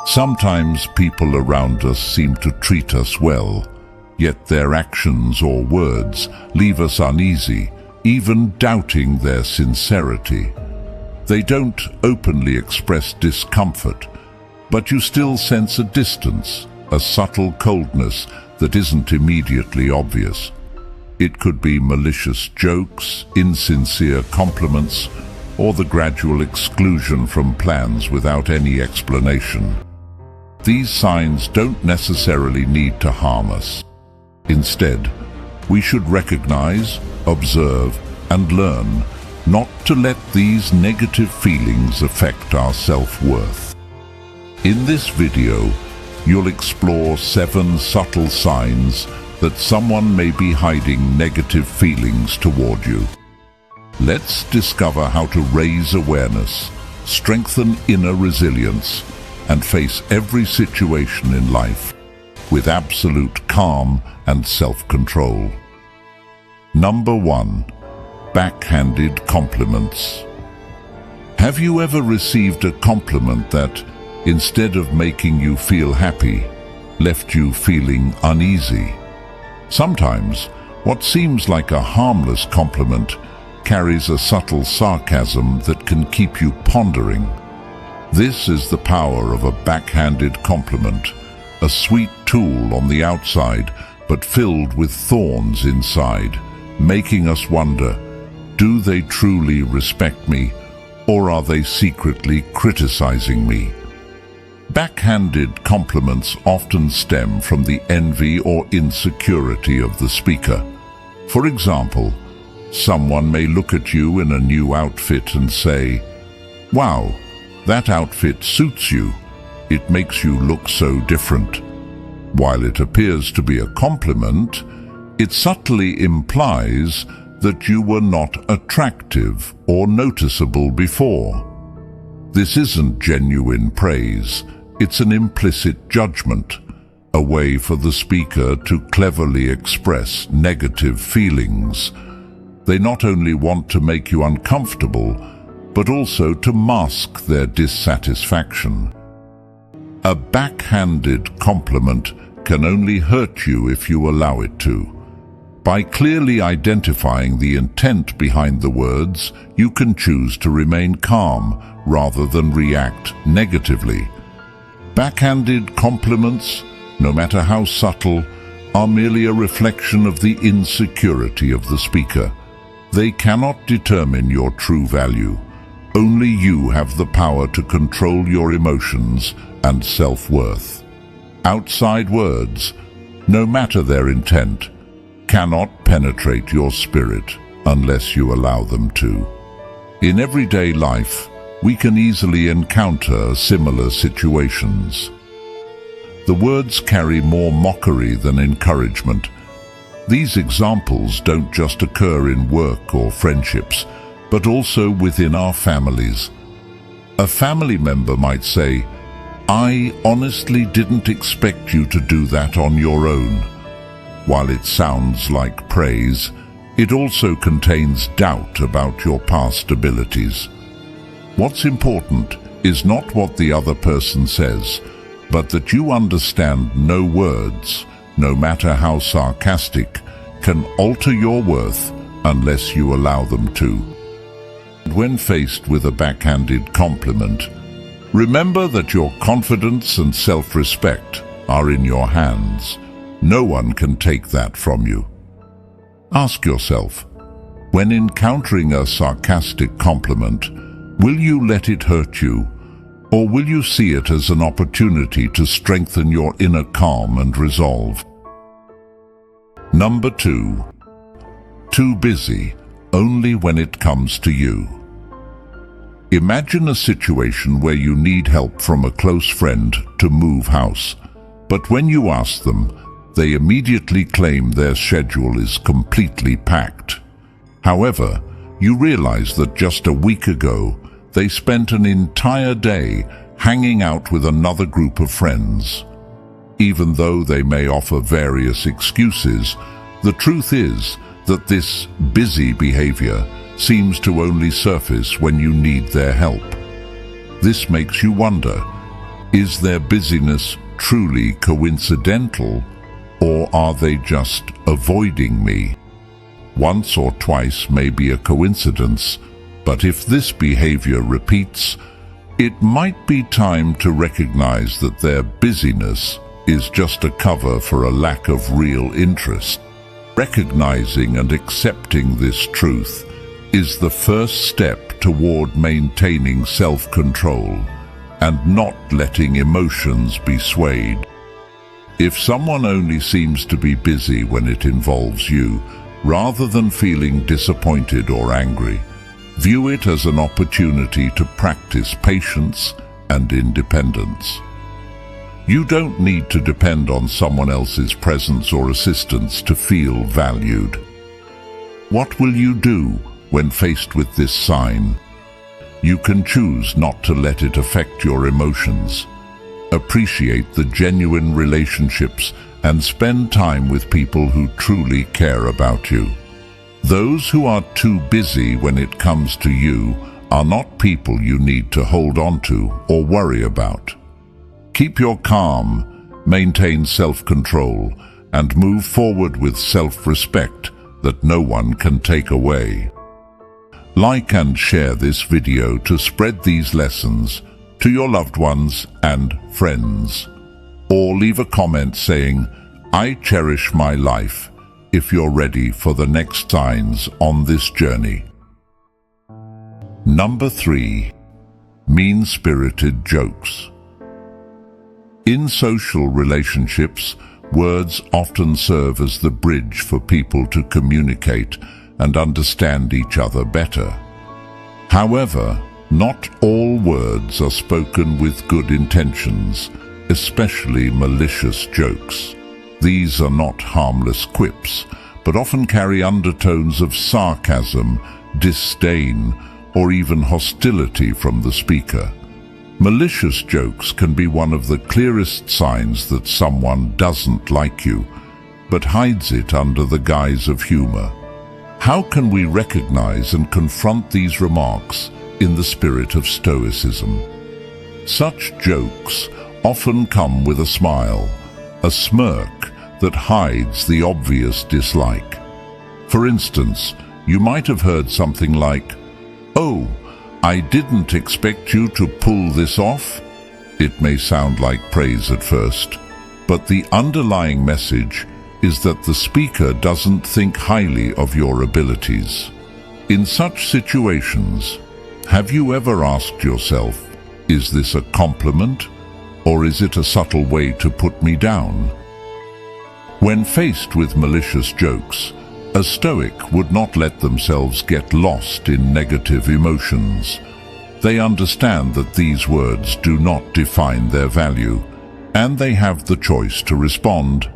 Sometimes people around us seem to treat us well, yet their actions or words leave us uneasy, even doubting their sincerity. They don't openly express discomfort, but you still sense a distance, a subtle coldness that isn't immediately obvious. It could be malicious jokes, insincere compliments, or the gradual exclusion from plans without any explanation. These signs don't necessarily need to harm us. Instead, we should recognize, observe, and learn not to let these negative feelings affect our self-worth. In this video, you'll explore 7 subtle signs that someone may be hiding negative feelings toward you. Let's discover how to raise awareness, strengthen inner resilience, and face every situation in life with absolute calm and self-control. Number 1. Backhanded compliments. Have you ever received a compliment that, instead of making you feel happy, left you feeling uneasy? Sometimes, what seems like a harmless compliment carries a subtle sarcasm that can keep you pondering. This is the power of a backhanded compliment, a sweet tool on the outside, but filled with thorns inside, making us wonder, do they truly respect me, or are they secretly criticizing me? Backhanded compliments often stem from the envy or insecurity of the speaker. For example, someone may look at you in a new outfit and say, "Wow, that outfit suits you. It makes you look so different." While it appears to be a compliment, it subtly implies that you were not attractive or noticeable before. This isn't genuine praise, it's an implicit judgment, a way for the speaker to cleverly express negative feelings. They not only want to make you uncomfortable, but also to mask their dissatisfaction. A backhanded compliment can only hurt you if you allow it to. By clearly identifying the intent behind the words, you can choose to remain calm rather than react negatively. Backhanded compliments, no matter how subtle, are merely a reflection of the insecurity of the speaker. They cannot determine your true value. Only you have the power to control your emotions and self-worth. Outside words, no matter their intent, cannot penetrate your spirit unless you allow them to. In everyday life, we can easily encounter similar situations. The words carry more mockery than encouragement. These examples don't just occur in work or friendships, but also within our families. A family member might say, "I honestly didn't expect you to do that on your own." While it sounds like praise, it also contains doubt about your past abilities. What's important is not what the other person says, but that you understand no words, no matter how sarcastic, can alter your worth unless you allow them to. When faced with a backhanded compliment, remember that your confidence and self-respect are in your hands. No one can take that from you. Ask yourself, when encountering a sarcastic compliment, will you let it hurt you, or will you see it as an opportunity to strengthen your inner calm and resolve? Number 2. Too busy, only when it comes to you. Imagine a situation where you need help from a close friend to move house, but when you ask them, they immediately claim their schedule is completely packed. However, you realize that just a week ago, they spent an entire day hanging out with another group of friends. Even though they may offer various excuses, the truth is that this busy behavior seems to only surface when you need their help. This makes you wonder, Is their busyness truly coincidental, or are they just avoiding me? Once or twice may be a coincidence, but if this behavior repeats, it might be time to recognize that their busyness is just a cover for a lack of real interest. Recognizing and accepting this truth is the first step toward maintaining self-control and not letting emotions be swayed. If someone only seems to be busy when it involves you, rather than feeling disappointed or angry, view it as an opportunity to practice patience and independence. You don't need to depend on someone else's presence or assistance to feel valued. What will you do when faced with this sign? You can choose not to let it affect your emotions. Appreciate the genuine relationships and spend time with people who truly care about you. Those who are too busy when it comes to you are not people you need to hold on to or worry about. Keep your calm, maintain self-control, and move forward with self-respect that no one can take away. Like and share this video to spread these lessons to your loved ones and friends. Or leave a comment saying, "I cherish my life," if you're ready for the next signs on this journey. Number 3. Mean-spirited jokes. In social relationships, words often serve as the bridge for people to communicate and understand each other better. However, not all words are spoken with good intentions, especially malicious jokes. These are not harmless quips, but often carry undertones of sarcasm, disdain, or even hostility from the speaker. Malicious jokes can be one of the clearest signs that someone doesn't like you, but hides it under the guise of humor. How can we recognize and confront these remarks in the spirit of Stoicism? Such jokes often come with a smile, a smirk that hides the obvious dislike. For instance, you might have heard something like, "Oh, I didn't expect you to pull this off." It may sound like praise at first, but the underlying message is that the speaker doesn't think highly of your abilities. In such situations, have you ever asked yourself, is this a compliment, or is it a subtle way to put me down? When faced with malicious jokes, a Stoic would not let themselves get lost in negative emotions. They understand that these words do not define their value, and they have the choice to respond,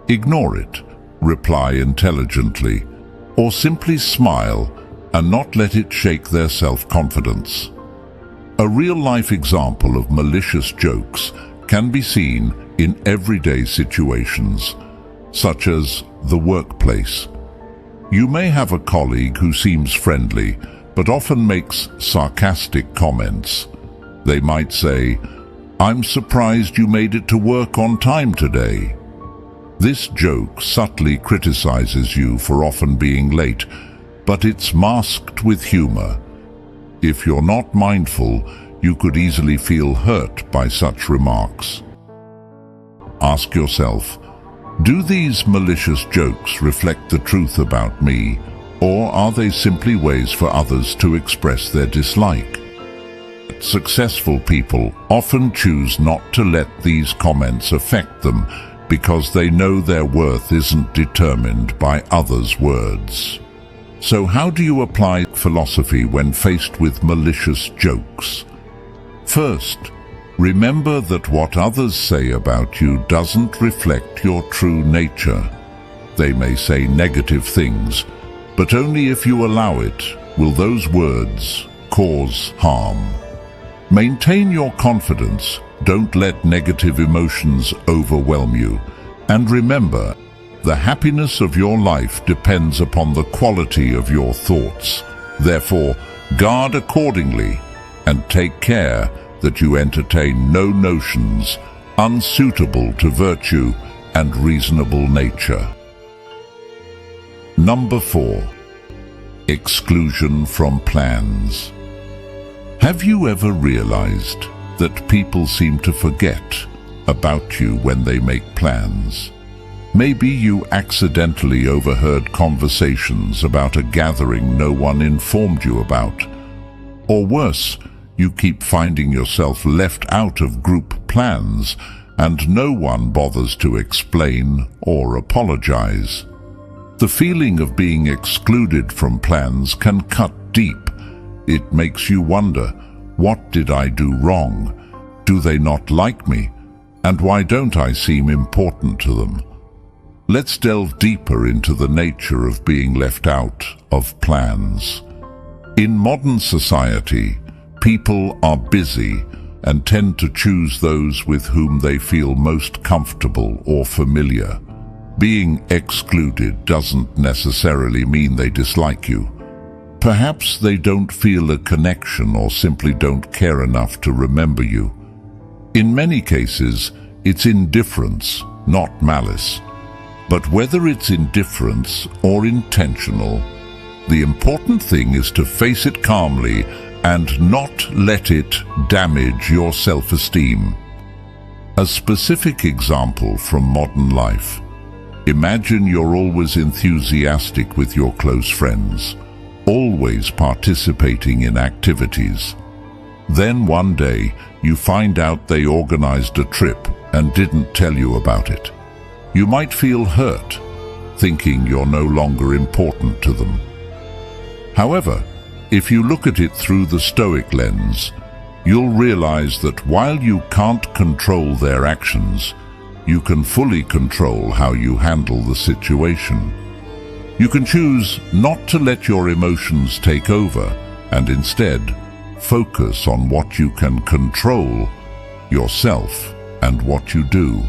ignore it, reply intelligently, or simply smile and not let it shake their self-confidence. A real-life example of malicious jokes can be seen in everyday situations, such as the workplace. You may have a colleague who seems friendly, but often makes sarcastic comments. They might say, "I'm surprised you made it to work on time today." This joke subtly criticizes you for often being late, but it's masked with humor. If you're not mindful, you could easily feel hurt by such remarks. Ask yourself, do these malicious jokes reflect the truth about me, or are they simply ways for others to express their dislike? Successful people often choose not to let these comments affect them because they know their worth isn't determined by others' words. So how do you apply philosophy when faced with malicious jokes? First, remember that what others say about you doesn't reflect your true nature. They may say negative things, but only if you allow it will those words cause harm. Maintain your confidence. Don't let negative emotions overwhelm you. And remember, the happiness of your life depends upon the quality of your thoughts. Therefore, guard accordingly and take care that you entertain no notions unsuitable to virtue and reasonable nature. Number 4. Exclusion from plans. Have you ever realized that people seem to forget about you when they make plans? Maybe you accidentally overheard conversations about a gathering no one informed you about. Or worse, you keep finding yourself left out of group plans and no one bothers to explain or apologize. The feeling of being excluded from plans can cut deep. It makes you wonder, what did I do wrong? Do they not like me? And why don't I seem important to them? Let's delve deeper into the nature of being left out of plans. In modern society, people are busy and tend to choose those with whom they feel most comfortable or familiar. Being excluded doesn't necessarily mean they dislike you. Perhaps they don't feel a connection or simply don't care enough to remember you. In many cases, it's indifference, not malice. But whether it's indifference or intentional, the important thing is to face it calmly and not let it damage your self-esteem. A specific example from modern life. Imagine you're always enthusiastic with your close friends, always participating in activities. Then one day, you find out they organized a trip and didn't tell you about it. You might feel hurt, thinking you're no longer important to them. However, if you look at it through the Stoic lens, you'll realize that while you can't control their actions, you can fully control how you handle the situation. You can choose not to let your emotions take over and instead focus on what you can control, yourself and what you do.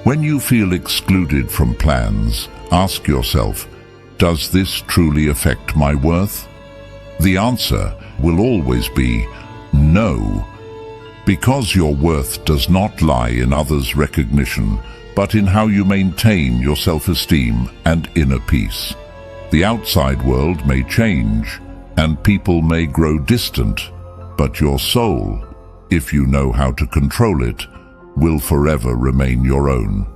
When you feel excluded from plans, ask yourself, does this truly affect my worth? The answer will always be no, because your worth does not lie in others' recognition, but in how you maintain your self-esteem and inner peace. The outside world may change, and people may grow distant, but your soul, if you know how to control it, will forever remain your own.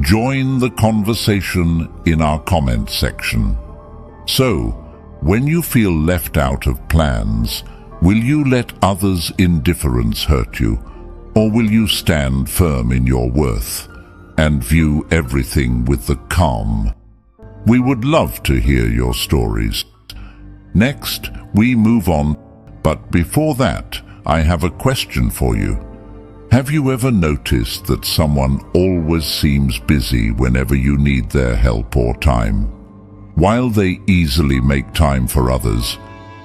Join the conversation in our comment section. So, when you feel left out of plans, will you let others' indifference hurt you, or will you stand firm in your worth and view everything with the calm? We would love to hear your stories. Next, we move on, but before that, I have a question for you. Have you ever noticed that someone always seems busy whenever you need their help or time? While they easily make time for others,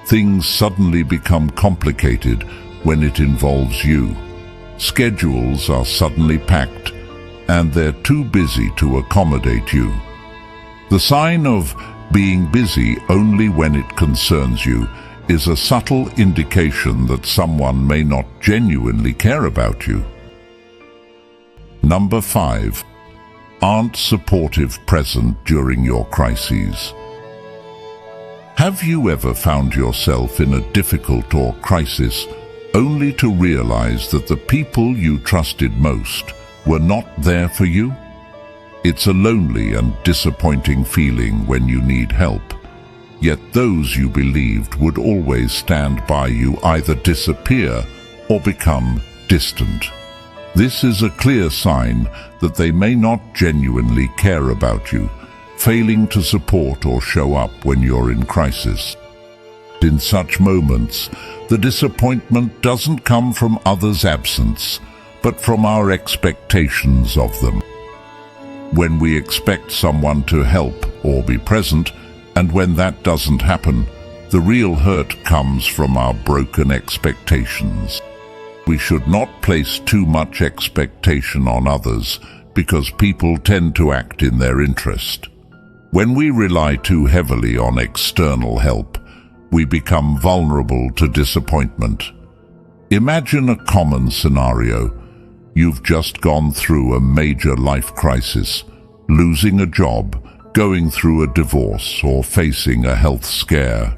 things suddenly become complicated when it involves you. Schedules are suddenly packed, and they're too busy to accommodate you. The sign of being busy only when it concerns you is a subtle indication that someone may not genuinely care about you. Number 5. Aren't supportive present during your crises. Have you ever found yourself in a difficult or crisis only to realize that the people you trusted most were not there for you? It's a lonely and disappointing feeling when you need help. Yet those you believed would always stand by you either disappear or become distant. This is a clear sign that they may not genuinely care about you, failing to support or show up when you're in crisis. In such moments, the disappointment doesn't come from others' absence, but from our expectations of them. When we expect someone to help or be present, and when that doesn't happen, the real hurt comes from our broken expectations. We should not place too much expectation on others because people tend to act in their interest. When we rely too heavily on external help, we become vulnerable to disappointment. Imagine a common scenario. You've just gone through a major life crisis, losing a job, going through a divorce, or facing a health scare.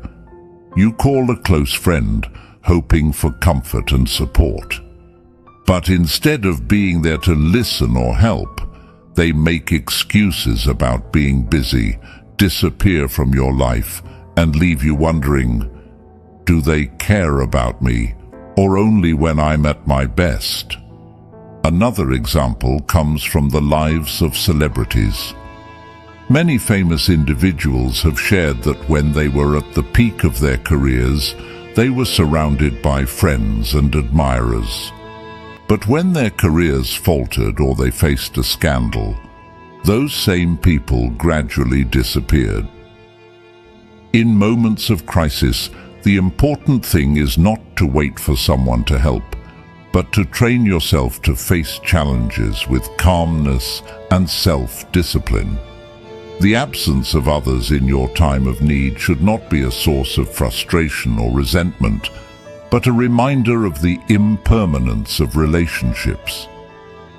You call a close friend, hoping for comfort and support. But instead of being there to listen or help, they make excuses about being busy, disappear from your life, and leave you wondering, do they care about me, or only when I'm at my best? Another example comes from the lives of celebrities. Many famous individuals have shared that when they were at the peak of their careers, they were surrounded by friends and admirers. But when their careers faltered or they faced a scandal, those same people gradually disappeared. In moments of crisis, the important thing is not to wait for someone to help, but to train yourself to face challenges with calmness and self-discipline. The absence of others in your time of need should not be a source of frustration or resentment, but a reminder of the impermanence of relationships.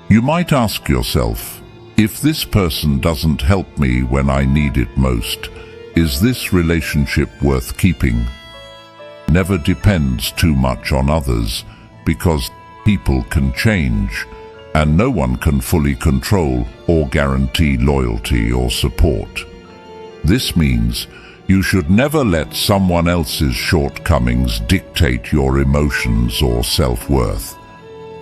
You might ask yourself, if this person doesn't help me when I need it most, is this relationship worth keeping? Never depends too much on others, because people can change, and no one can fully control or guarantee loyalty or support. This means you should never let someone else's shortcomings dictate your emotions or self-worth.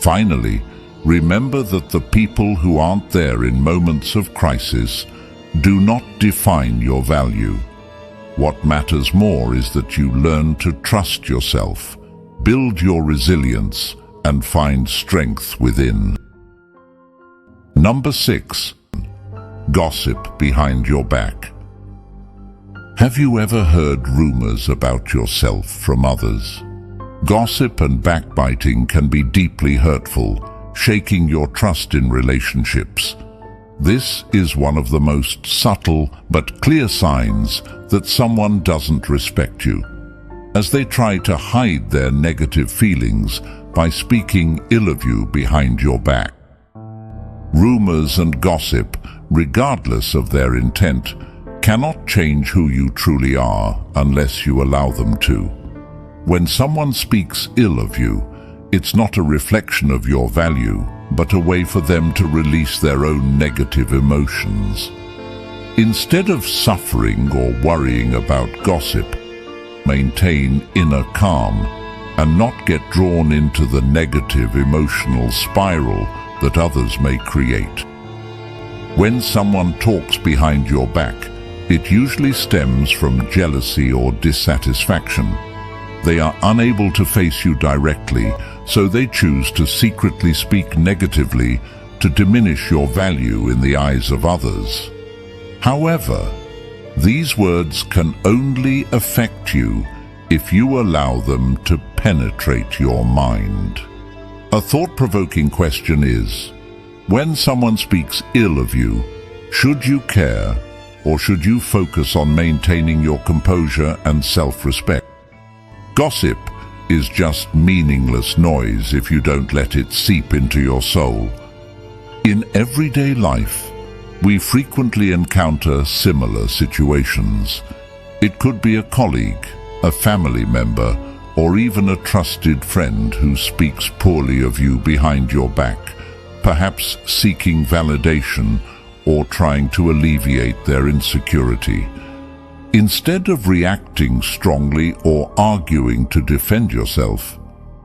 Finally, remember that the people who aren't there in moments of crisis do not define your value. What matters more is that you learn to trust yourself, build your resilience, and find strength within. Number 6. Gossip behind your back. Have you ever heard rumors about yourself from others? Gossip and backbiting can be deeply hurtful, shaking your trust in relationships. This is one of the most subtle but clear signs that someone doesn't respect you, as they try to hide their negative feelings by speaking ill of you behind your back. Rumors and gossip, regardless of their intent, cannot change who you truly are unless you allow them to. When someone speaks ill of you, it's not a reflection of your value, but a way for them to release their own negative emotions. Instead of suffering or worrying about gossip, maintain inner calm and not get drawn into the negative emotional spiral that others may create. When someone talks behind your back, it usually stems from jealousy or dissatisfaction. They are unable to face you directly, so they choose to secretly speak negatively to diminish your value in the eyes of others. However, these words can only affect you if you allow them to penetrate your mind. A thought-provoking question is, when someone speaks ill of you, should you care, or should you focus on maintaining your composure and self-respect? Gossip is just meaningless noise if you don't let it seep into your soul. In everyday life, we frequently encounter similar situations. It could be a colleague, a family member, or even a trusted friend who speaks poorly of you behind your back, perhaps seeking validation or trying to alleviate their insecurity. Instead of reacting strongly or arguing to defend yourself,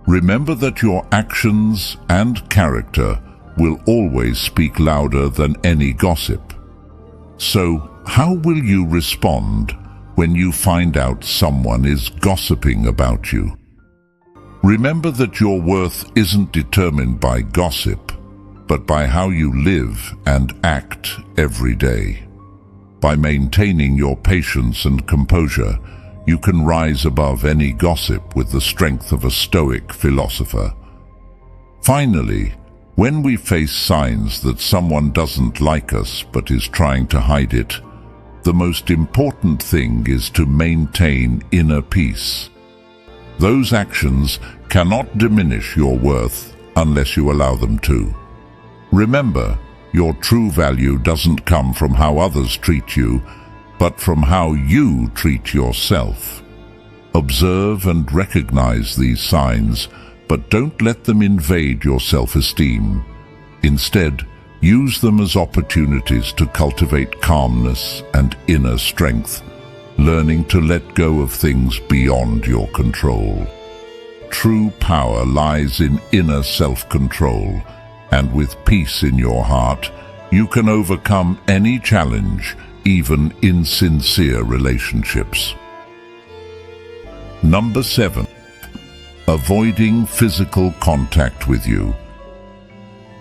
remember that your actions and character will always speak louder than any gossip. So, how will you respond when you find out someone is gossiping about you? Remember that your worth isn't determined by gossip, but by how you live and act every day. By maintaining your patience and composure, you can rise above any gossip with the strength of a Stoic philosopher. Finally, when we face signs that someone doesn't like us but is trying to hide it, the most important thing is to maintain inner peace. Those actions cannot diminish your worth unless you allow them to. Remember, your true value doesn't come from how others treat you, but from how you treat yourself. Observe and recognize these signs, but don't let them invade your self-esteem. Instead, use them as opportunities to cultivate calmness and inner strength, learning to let go of things beyond your control. True power lies in inner self-control, and with peace in your heart, you can overcome any challenge, even insincere relationships. Number 7. Avoiding physical contact with you.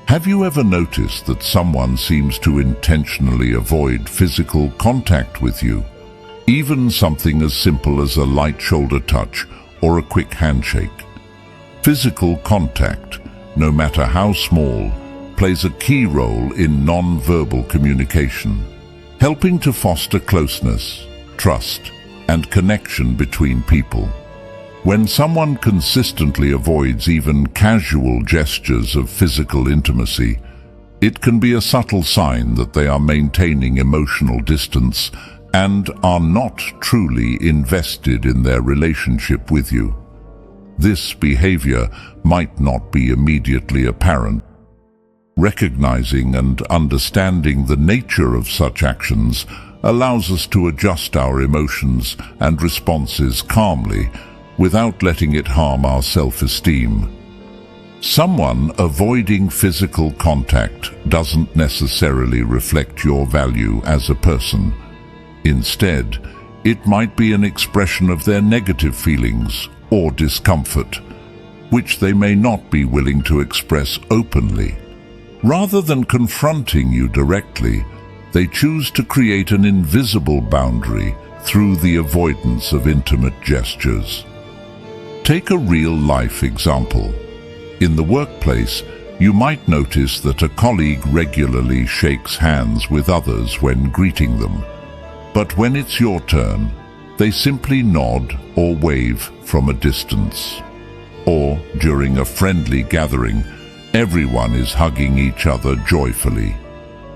Have you ever noticed that someone seems to intentionally avoid physical contact with you? Even something as simple as a light shoulder touch or a quick handshake. Physical contact, no matter how small, plays a key role in non-verbal communication, helping to foster closeness, trust, and connection between people. When someone consistently avoids even casual gestures of physical intimacy, it can be a subtle sign that they are maintaining emotional distance and are not truly invested in their relationship with you. This behavior might not be immediately apparent. Recognizing and understanding the nature of such actions allows us to adjust our emotions and responses calmly without letting it harm our self-esteem. Someone avoiding physical contact doesn't necessarily reflect your value as a person. Instead, it might be an expression of their negative feelings or discomfort, which they may not be willing to express openly. Rather than confronting you directly, they choose to create an invisible boundary through the avoidance of intimate gestures. Take a real-life example. In the workplace, you might notice that a colleague regularly shakes hands with others when greeting them. But when it's your turn, they simply nod or wave from a distance. Or, during a friendly gathering, everyone is hugging each other joyfully.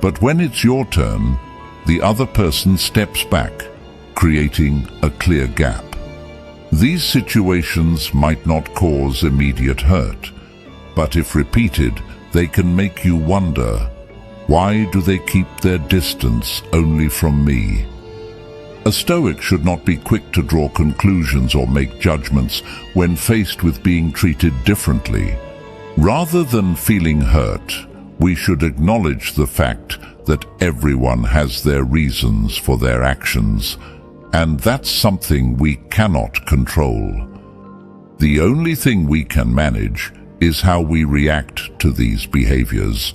But when it's your turn, the other person steps back, creating a clear gap. These situations might not cause immediate hurt, but if repeated, they can make you wonder, why do they keep their distance only from me? A Stoic should not be quick to draw conclusions or make judgments when faced with being treated differently. Rather than feeling hurt, we should acknowledge the fact that everyone has their reasons for their actions, and that's something we cannot control. The only thing we can manage is how we react to these behaviors.